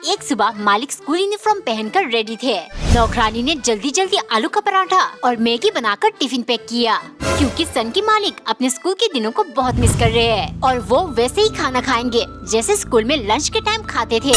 एक सुबह मालिक स्कूल यूनिफॉर्म पहनकर रेडी थे। नौकरानी ने जल्दी जल्दी आलू का पराठा और मैगी बनाकर टिफिन पैक किया, क्योंकि सन की मालिक अपने स्कूल के दिनों को बहुत मिस कर रहे हैं और वो वैसे ही खाना खाएंगे जैसे स्कूल में लंच के टाइम खाते थे।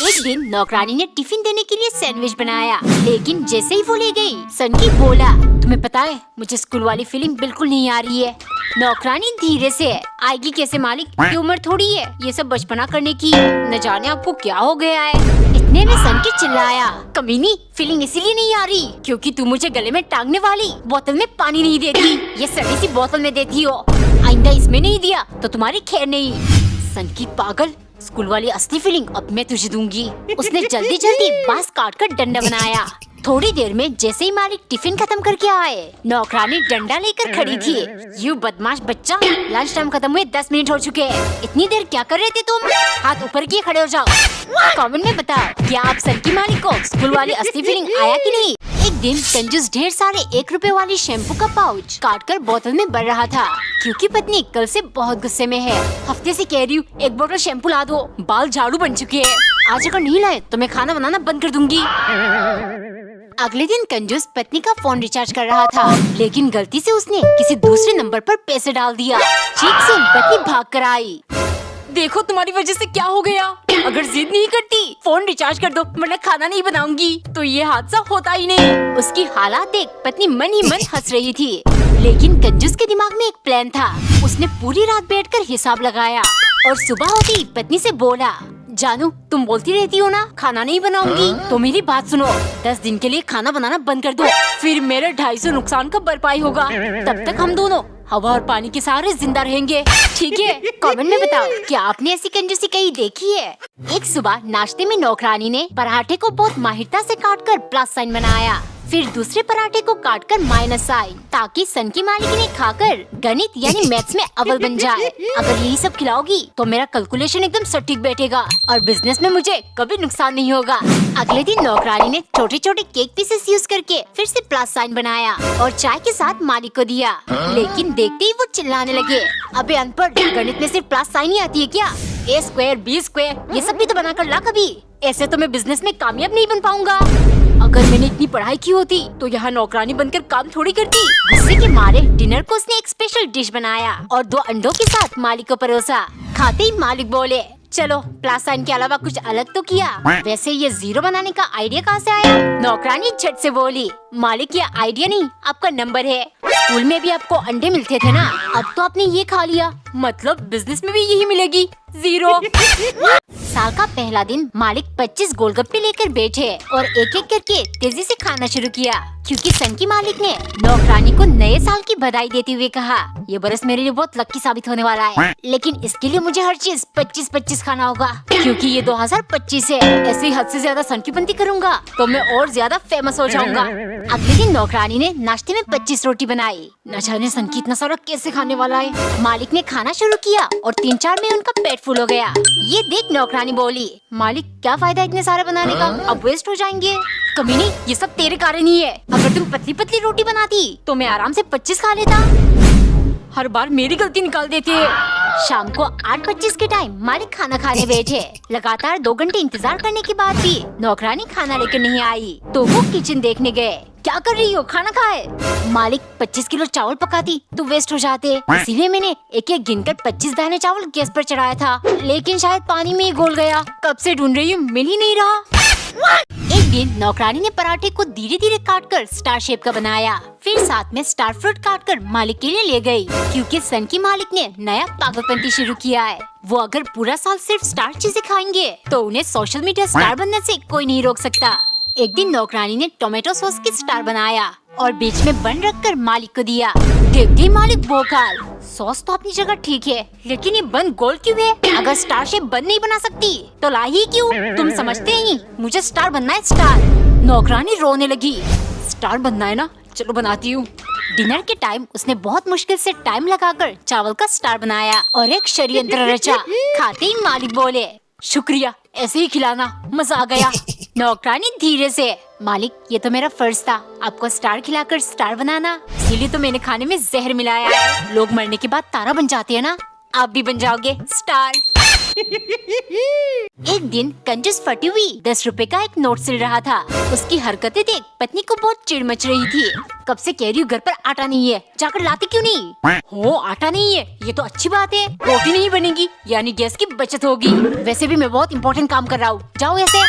एक दिन नौकरानी ने टिफिन देने के लिए सैंडविच बनाया, लेकिन जैसे ही वो ले गई, सन की बोला, तुम्हें पता है मुझे स्कूल वाली फीलिंग बिल्कुल नहीं आ रही है। नौकरानी धीरे से, आएगी कैसे मालिक, ये उम्र थोड़ी है ये सब बचपना करने की, न जाने आपको क्या हो गया है। इतने में सन की चिल्लाया, कमीनी फीलिंग इसीलिए नहीं आ रही क्योंकि तू मुझे गले में टांगने वाली बोतल में पानी नहीं देती, ये सड़ी सी बोतल में देती हो। आइंदा इसमें नहीं दिया तो तुम्हारी खैर नहीं। सन की पागल, स्कूल वाली असली फीलिंग अब मैं तुझे दूंगी। उसने जल्दी जल्दी बांस काट कर डंडा बनाया। थोड़ी देर में जैसे ही मालिक टिफिन खत्म करके आए, नौकरानी डंडा लेकर खड़ी थी। यू बदमाश बच्चा, लंच टाइम खत्म हुए 10 मिनट हो चुके हैं, इतनी देर क्या कर रहे थे तुम? हाथ ऊपर किए खड़े हो जाओ। कमेंट में बताओ, क्या आप सन की मालिक को स्कूल वाली असली फीलिंग आया कि नहीं? एक दिन कंजूस ढेर सारे 1 रुपए वाली शैम्पू का पाउच काट कर बोतल में भर रहा था, क्योंकि पत्नी कल से बहुत गुस्से में है। हफ्ते से कह रही हूँ 1 बोतल शैम्पू ला दो, बाल झाड़ू बन चुके हैं, आज अगर नहीं लाए तो मैं खाना बनाना बंद कर दूंगी। अगले दिन कंजूस पत्नी का फोन रिचार्ज कर रहा था, लेकिन गलती से उसने किसी दूसरे नंबर पर पैसे डाल दिया। चीख सुन पत्नी भाग कर आई। देखो तुम्हारी वजह से क्या हो गया, अगर जिद नहीं करती फोन रिचार्ज कर दो वरना खाना नहीं बनाऊंगी, तो ये हादसा होता ही नहीं। उसकी हालात देख पत्नी मन ही मन हंस रही थी, लेकिन कंजूस के दिमाग में एक प्लान था। उसने पूरी रात बैठकर हिसाब लगाया और सुबह होती पत्नी से बोला, जानू तुम बोलती रहती हो ना खाना नहीं बनाऊंगी, तो मेरी बात सुनो, 10 दिन के लिए खाना बनाना बंद कर दो, फिर मेरे 250 नुकसान का भरपाई होगा, तब तक हम दोनों हवा और पानी के सहारे जिंदा रहेंगे, ठीक है? कमेंट में बताओ, क्या आपने ऐसी कंजूसी कहीं देखी है? एक सुबह नाश्ते में नौकरानी ने पराठे को बहुत माहिरता से काटकर प्लस साइन बनाया, फिर दूसरे पराठे को काटकर माइनस साइन, ताकि सन की मालिक ने खाकर गणित यानी मैथ्स में अव्वल बन जाए। अगर यही सब खिलाओगी तो मेरा कैलकुलेशन एकदम सटीक बैठेगा और बिजनेस में मुझे कभी नुकसान नहीं होगा। अगले दिन नौकरानी ने छोटे छोटे केक पीसेस यूज करके फिर से प्लस साइन बनाया और चाय के साथ मालिक को दिया, लेकिन देखते ही वो चिल्लाने लगे, अबे अनपढ़, गणित में सिर्फ प्लस साइन ही आती है क्या? A स्क्वायर B स्क्वायर ये सब भी तो बना कर ला कभी, ऐसे तो मैं बिजनेस में कामयाब नहीं बन पाऊंगा। अगर मैंने इतनी पढ़ाई की होती तो यहाँ नौकरानी बनकर काम थोड़ी करती। गुस्से के मारे डिनर को उसने एक स्पेशल डिश बनाया और 2 अंडों के साथ मालिक को परोसा। खाते ही मालिक बोले, चलो प्लस साइन के अलावा कुछ अलग तो किया, वैसे ये 0 बनाने का आइडिया कहाँ से आया? नौकरानी झट से बोली, मालिक ये आइडिया नहीं आपका नंबर है, स्कूल में भी आपको अंडे मिलते थे ना, अब तो आपने ये खा लिया, मतलब बिजनेस में भी यही मिलेगी, 0। साल का पहला दिन मालिक 25 गोलगप्पे लेकर बैठे और एक एक करके तेजी से खाना शुरू किया, क्योंकि सन की मालिक ने नौकरानी को नए साल की बधाई देते हुए कहा, ये बरस मेरे लिए बहुत लकी साबित होने वाला है, लेकिन इसके लिए मुझे हर चीज 25-25 खाना होगा, क्योंकि ये 2025 है। ऐसे ही हद से ज्यादा सन की बंदी करूंगा तो मैं और ज्यादा फेमस हो जाऊंगा। अगले दिन नौकरानी ने नाश्ते में 25 रोटी बनाई, न जाने सन की इतना सारा कैसे खाने वाला है। मालिक ने खाना शुरू किया और 3-4 में उनका पेट फुल हो गया। ये देख नौकरानी बोली, मालिक क्या फायदा इतने सारे बनाने का, अब वेस्ट हो जाएंगे। कमीनी ये सब तेरे कारण ही है, अगर तुम पतली पतली रोटी बनाती तो मैं आराम से 25 खा लेता, हर बार मेरी गलती निकाल देती है। शाम को 8:25 के टाइम मालिक खाना खाने बैठे। लगातार 2 घंटे इंतजार करने के बाद भी नौकरानी खाना लेकर नहीं आई, तो वो किचन देखने गए। क्या कर रही हो, खाना खाए? मालिक 25 किलो चावल पकाती तो वेस्ट हो जाते, इसीलिए मैंने एक एक गिनकर 25 दाने चावल गैस पर चढ़ाया था, लेकिन शायद पानी में ही घुल गया, कब से ढूंढ रही हूँ मिल ही नहीं रहा। एक दिन नौकरानी ने पराठे को धीरे धीरे काटकर स्टार शेप का बनाया, फिर साथ में स्टार फ्रूट काटकर मालिक के लिए ले गई, क्योंकि सन की मालिक ने नया पागलपंती शुरू किया है। वो अगर पूरा साल सिर्फ स्टार चीजें खाएंगे तो उन्हें सोशल मीडिया स्टार बनने से कोई नहीं रोक सकता। एक दिन नौकरानी ने टोमेटो सॉस की स्टार बनाया और बीच में बन रखकर मालिक को दिया। देखते ही मालिक भौंकाल, सॉस तो अपनी जगह ठीक है, लेकिन ये बन गोल क्यों है? अगर स्टार शेप बन नहीं बना सकती तो ला ही क्यों? तुम समझते ही मुझे स्टार बनना है, स्टार। नौकरानी रोने लगी, स्टार बनना है ना, चलो बनाती हूँ। डिनर के टाइम उसने बहुत मुश्किल से टाइम लगाकर चावल का स्टार बनाया और एक षड्यंत्र रचा। खाते ही मालिक बोले, शुक्रिया, ऐसे ही खिलाना, मजा आ गया। नौकरानी धीरे से, मालिक ये तो मेरा फर्ज था आपको स्टार खिलाकर स्टार बनाना, इसीलिए तो मैंने खाने में जहर मिलाया है। लोग मरने के बाद तारा बन जाते हैं ना, आप भी बन जाओगे स्टार। एक दिन कंजूस फटी हुई 10 रुपए का एक नोट सिल रहा था। उसकी हरकतें देख पत्नी को बहुत चिढ़ मच रही थी। कब से कह रही हूँ घर पर आटा नहीं है, जाकर लाते क्यों नहीं? हो आटा नहीं है, ये तो अच्छी बात है, रोटी नहीं बनेगी यानी गैस की बचत होगी। वैसे भी मैं बहुत इंपॉर्टेंट काम कर रहा हूँ, जाओ ऐसे।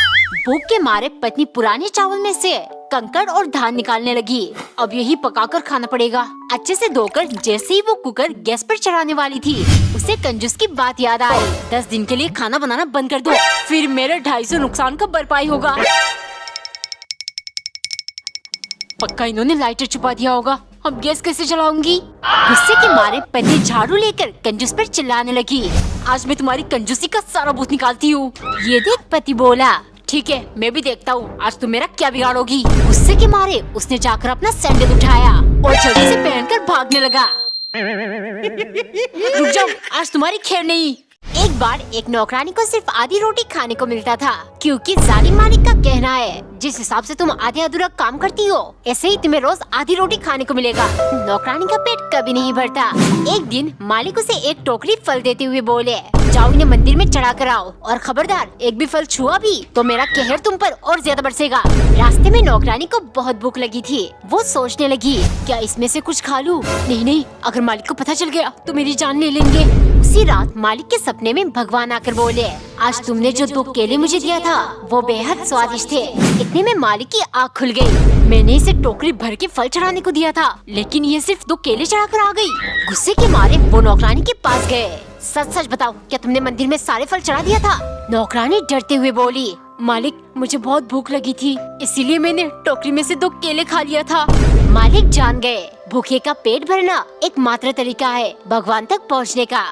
भूख के मारे पत्नी पुराने चावल में से कंकड़ और धान निकालने लगी। अब यही पकाकर खाना पड़ेगा। अच्छे से धोकर जैसे ही वो कुकर गैस पर चढ़ाने वाली थी, उसे कंजूस की बात याद आई। 10 दिन के लिए खाना बनाना बंद कर दो, फिर मेरे 250 नुकसान का भरपाई होगा। पक्का इन्होंने लाइटर छुपा दिया होगा, अब गैस कैसे जलाऊंगी? गुस्से के मारे पत्नी झाड़ू लेकर कंजूस पर चिल्लाने लगी। आज मैं तुम्हारी कंजूसी का सारा भूत निकालती हूँ। ये देख पति बोला, ठीक है मैं भी देखता हूँ आज तुम मेरा क्या बिगाड़ोगी। गुस्से के मारे उसने जाकर अपना सैंडल उठाया और जल्दी से पहनकर भागने लगा। रुक जाओ, आज तुम्हारी खैर नहीं। एक बार एक नौकरानी को सिर्फ आधी रोटी खाने को मिलता था, क्योंकि जालिम मालिक का कहना है जिस हिसाब से तुम आधे अधूरा काम करती हो ऐसे ही तुम्हें रोज आधी रोटी खाने को मिलेगा। नौकरानी का पेट कभी नहीं भरता। एक दिन मालिक उसे एक टोकरी फल देते हुए बोले, जाओ इन्हें मंदिर में चढ़ा कर आओ और खबरदार एक भी फल छुआ भी तो मेरा कहर तुम पर और ज्यादा बरसेगा। रास्ते में नौकरानी को बहुत भूख लगी थी। वो सोचने लगी, क्या इसमें से कुछ खा लूं? नहीं, अगर मालिक को पता चल गया तो मेरी जान ले लेंगे। उसी रात मालिक के सपने में भगवान आकर बोले, आज तुमने जो 2 केले मुझे दिया था वो बेहद स्वादिष्ट थे। इतने में मालिक की आँख खुल गई। मैंने इसे टोकरी भर के फल चढ़ाने को दिया था, लेकिन ये सिर्फ 2 केले चढ़ाकर आ गई। गुस्से के मारे वो नौकरानी के पास गए। सच सच बताओ, क्या तुमने मंदिर में सारे फल चढ़ा दिया था? नौकरानी डरते हुए बोली, मालिक मुझे बहुत भूख लगी थी, इसीलिए मैंने टोकरी में से 2 केले खा लिया था। मालिक जान गए, भूखे का पेट भरना एक मात्र तरीका है भगवान तक पहुँचने का।